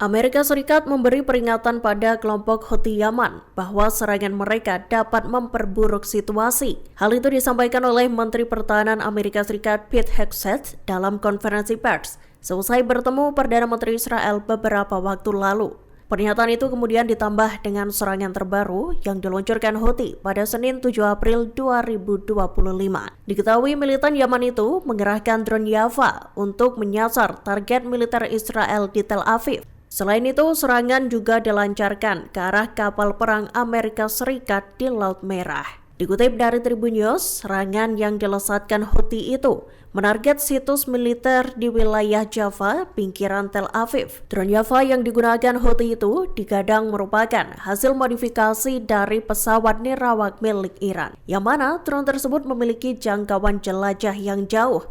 Amerika Serikat memberi peringatan pada kelompok Houthi Yaman bahwa serangan mereka dapat memperburuk situasi. Hal itu disampaikan oleh Menteri Pertahanan Amerika Serikat Pete Hegseth dalam konferensi pers seusai bertemu Perdana Menteri Israel beberapa waktu lalu. Pernyataan itu kemudian ditambah dengan serangan terbaru yang diluncurkan Houthi pada Senin 7 April 2025. Diketahui militan Yaman itu mengerahkan drone Yava untuk menyasar target militer Israel di Tel Aviv. Selain itu, serangan juga dilancarkan ke arah kapal perang Amerika Serikat di Laut Merah. Dikutip dari Tribun News, serangan yang dilesatkan Houthi itu menarget situs militer di wilayah Jaffa, pinggiran Tel Aviv. Drone Jaffa yang digunakan Houthi itu digadang merupakan hasil modifikasi dari pesawat nirawak milik Iran, yang mana drone tersebut memiliki jangkauan jelajah yang jauh.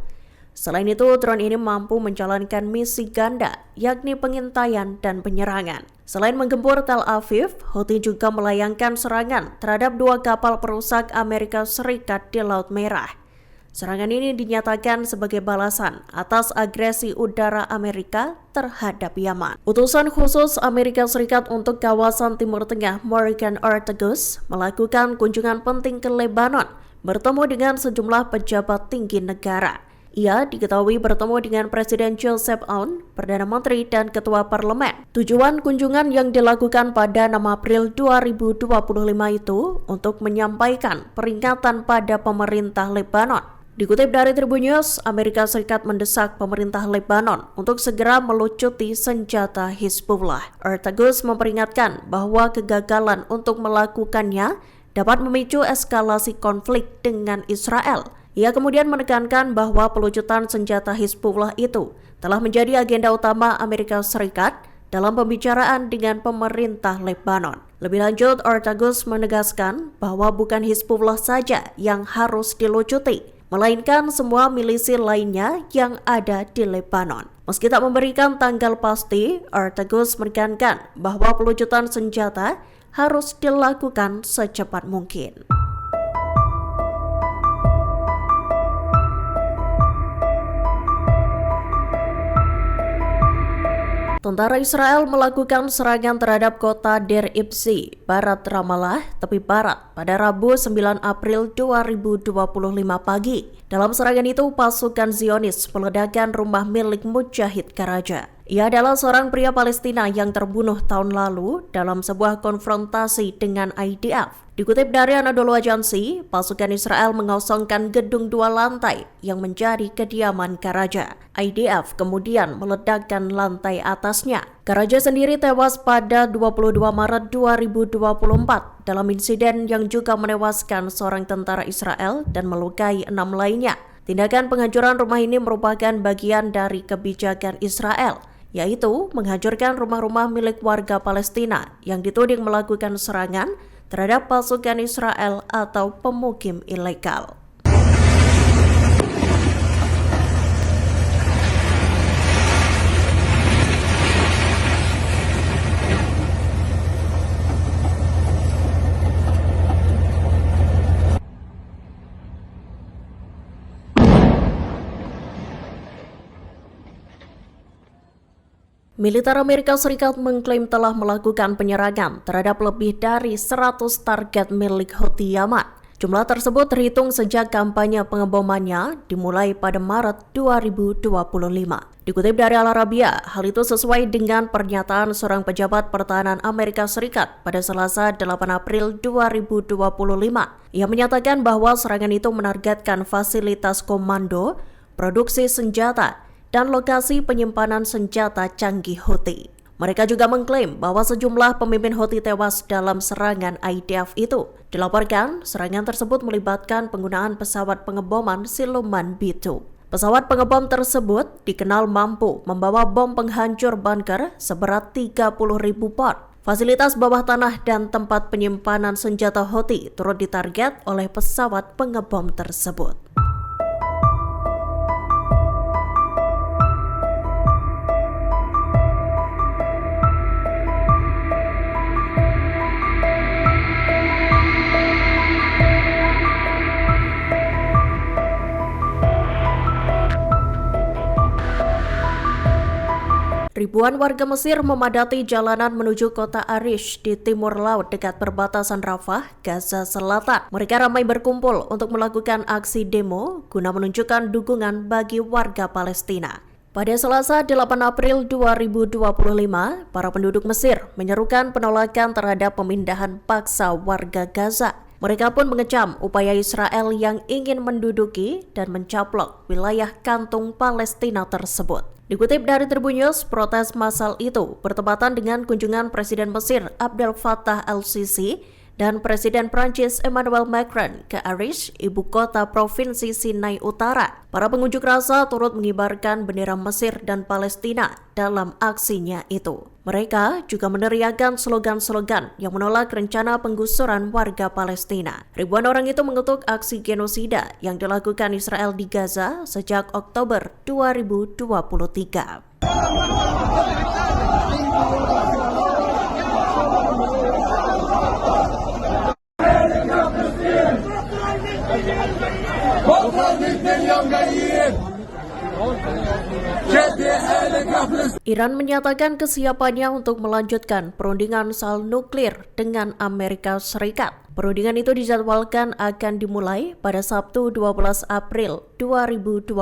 Selain itu, drone ini mampu menjalankan misi ganda, yakni pengintaian dan penyerangan. Selain menggempur Tel Aviv, Houthi juga melayangkan serangan terhadap 2 kapal perusak Amerika Serikat di Laut Merah. Serangan ini dinyatakan sebagai balasan atas agresi udara Amerika terhadap Yaman. Utusan khusus Amerika Serikat untuk kawasan Timur Tengah, Morgan Ortagus, melakukan kunjungan penting ke Lebanon, bertemu dengan sejumlah pejabat tinggi negara. Ia diketahui bertemu dengan Presiden Joseph Aoun, Perdana Menteri dan Ketua Parlemen. Tujuan kunjungan yang dilakukan pada 6 April 2025 itu untuk menyampaikan peringatan pada pemerintah Lebanon. Dikutip dari Tribun News, Amerika Serikat mendesak pemerintah Lebanon untuk segera melucuti senjata Hizbullah. Ortagus memperingatkan bahwa kegagalan untuk melakukannya dapat memicu eskalasi konflik dengan Israel. Ia kemudian menekankan bahwa pelucutan senjata Hizbullah itu telah menjadi agenda utama Amerika Serikat dalam pembicaraan dengan pemerintah Lebanon. Lebih lanjut, Ortagus menegaskan bahwa bukan Hizbullah saja yang harus dilucuti, melainkan semua milisi lainnya yang ada di Lebanon. Meski tak memberikan tanggal pasti, Ortagus menekankan bahwa pelucutan senjata harus dilakukan secepat mungkin. Tentara Israel melakukan serangan terhadap kota Deir Ibzi, barat Ramallah, tepi barat, pada Rabu 9 April 2025 pagi. Dalam serangan itu, pasukan Zionis meledakkan rumah milik Mujahid Karaja. Ia adalah seorang pria Palestina yang terbunuh tahun lalu dalam sebuah konfrontasi dengan IDF. Dikutip dari Anadolu Agency, pasukan Israel mengosongkan gedung 2 lantai yang menjadi kediaman Karaja. IDF kemudian meledakkan lantai atasnya. Karaja sendiri tewas pada 22 Maret 2024 dalam insiden yang juga menewaskan seorang tentara Israel dan melukai 6 lainnya. Tindakan penghancuran rumah ini merupakan bagian dari kebijakan Israel, yaitu menghancurkan rumah-rumah milik warga Palestina yang dituding melakukan serangan terhadap pasukan Israel atau pemukim ilegal. Militer Amerika Serikat mengklaim telah melakukan penyerangan terhadap lebih dari 100 target milik Houthi Yaman. Jumlah tersebut terhitung sejak kampanye pengebomannya dimulai pada Maret 2025. Dikutip dari Al Arabiya, hal itu sesuai dengan pernyataan seorang pejabat pertahanan Amerika Serikat pada Selasa 8 April 2025. Ia menyatakan bahwa serangan itu menargetkan fasilitas komando, produksi senjata, dan lokasi penyimpanan senjata canggih Houthi. Mereka juga mengklaim bahwa sejumlah pemimpin Houthi tewas dalam serangan IDF itu. Dilaporkan, serangan tersebut melibatkan penggunaan pesawat pengeboman siluman B-2. Pesawat pengebom tersebut dikenal mampu membawa bom penghancur bunker seberat 30.000 pon. Fasilitas bawah tanah dan tempat penyimpanan senjata Houthi turut ditarget oleh pesawat pengebom tersebut. Ribuan warga Mesir memadati jalanan menuju kota Arish di timur laut dekat perbatasan Rafah, Gaza Selatan. Mereka ramai berkumpul untuk melakukan aksi demo guna menunjukkan dukungan bagi warga Palestina. Pada Selasa 8 April 2025, para penduduk Mesir menyerukan penolakan terhadap pemindahan paksa warga Gaza. Mereka pun mengecam upaya Israel yang ingin menduduki dan mencaplok wilayah kantung Palestina tersebut. Dikutip dari Tribun News, protes massal itu bertepatan dengan kunjungan Presiden Mesir Abdel Fattah al-Sisi dan Presiden Prancis Emmanuel Macron ke Arish, ibu kota Provinsi Sinai Utara. Para pengunjuk rasa turut mengibarkan bendera Mesir dan Palestina dalam aksinya itu. Mereka juga meneriakkan slogan-slogan yang menolak rencana penggusuran warga Palestina. Ribuan orang itu mengutuk aksi genosida yang dilakukan Israel di Gaza sejak Oktober 2023. Iran menyatakan kesiapannya untuk melanjutkan perundingan soal nuklir dengan Amerika Serikat. Perundingan itu dijadwalkan akan dimulai pada Sabtu 12 April 2025.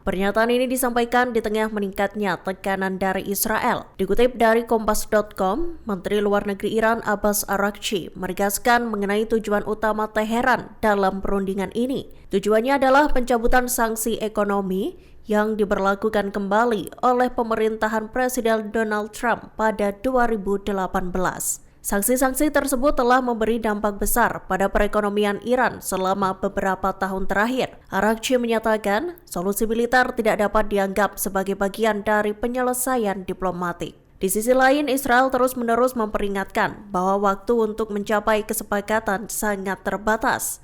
Pernyataan ini disampaikan di tengah meningkatnya tekanan dari Israel. Dikutip dari Kompas.com, Menteri Luar Negeri Iran Abbas Araghchi menegaskan mengenai tujuan utama Teheran dalam perundingan ini. Tujuannya adalah pencabutan sanksi ekonomi yang diberlakukan kembali oleh pemerintahan Presiden Donald Trump pada 2018. Sanksi-sanksi tersebut telah memberi dampak besar pada perekonomian Iran selama beberapa tahun terakhir. Araghchi menyatakan solusi militer tidak dapat dianggap sebagai bagian dari penyelesaian diplomatik. Di sisi lain, Israel terus-menerus memperingatkan bahwa waktu untuk mencapai kesepakatan sangat terbatas.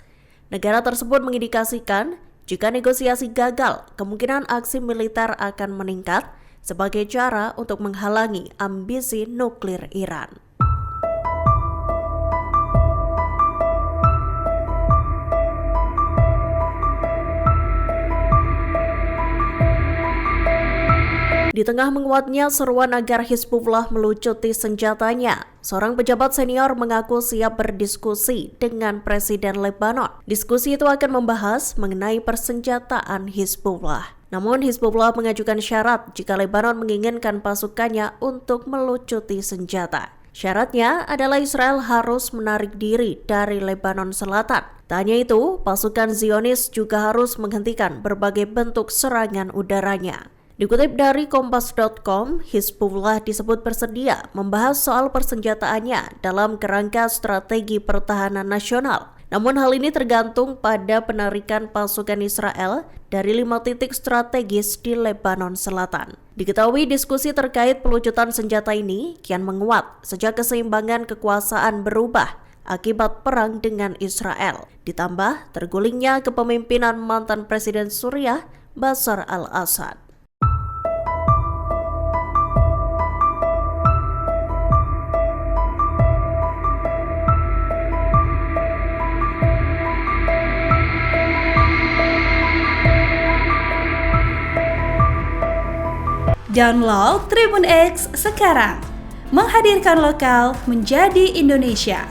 Negara tersebut mengindikasikan jika negosiasi gagal, kemungkinan aksi militer akan meningkat sebagai cara untuk menghalangi ambisi nuklir Iran. Di tengah menguatnya seruan agar Hizbullah melucuti senjatanya, seorang pejabat senior mengaku siap berdiskusi dengan Presiden Lebanon. Diskusi itu akan membahas mengenai persenjataan Hizbullah. Namun Hizbullah mengajukan syarat jika Lebanon menginginkan pasukannya untuk melucuti senjata. Syaratnya adalah Israel harus menarik diri dari Lebanon Selatan. Tak hanya itu, pasukan Zionis juga harus menghentikan berbagai bentuk serangan udaranya. Dikutip dari Kompas.com, Hizbullah disebut bersedia membahas soal persenjataannya dalam kerangka strategi pertahanan nasional. Namun hal ini tergantung pada penarikan pasukan Israel dari 5 titik strategis di Lebanon Selatan. Diketahui diskusi terkait pelucutan senjata ini kian menguat sejak keseimbangan kekuasaan berubah akibat perang dengan Israel. Ditambah tergulingnya kepemimpinan mantan Presiden Suriah Bashar al-Assad. Download Tribun X sekarang, menghadirkan lokal menjadi Indonesia.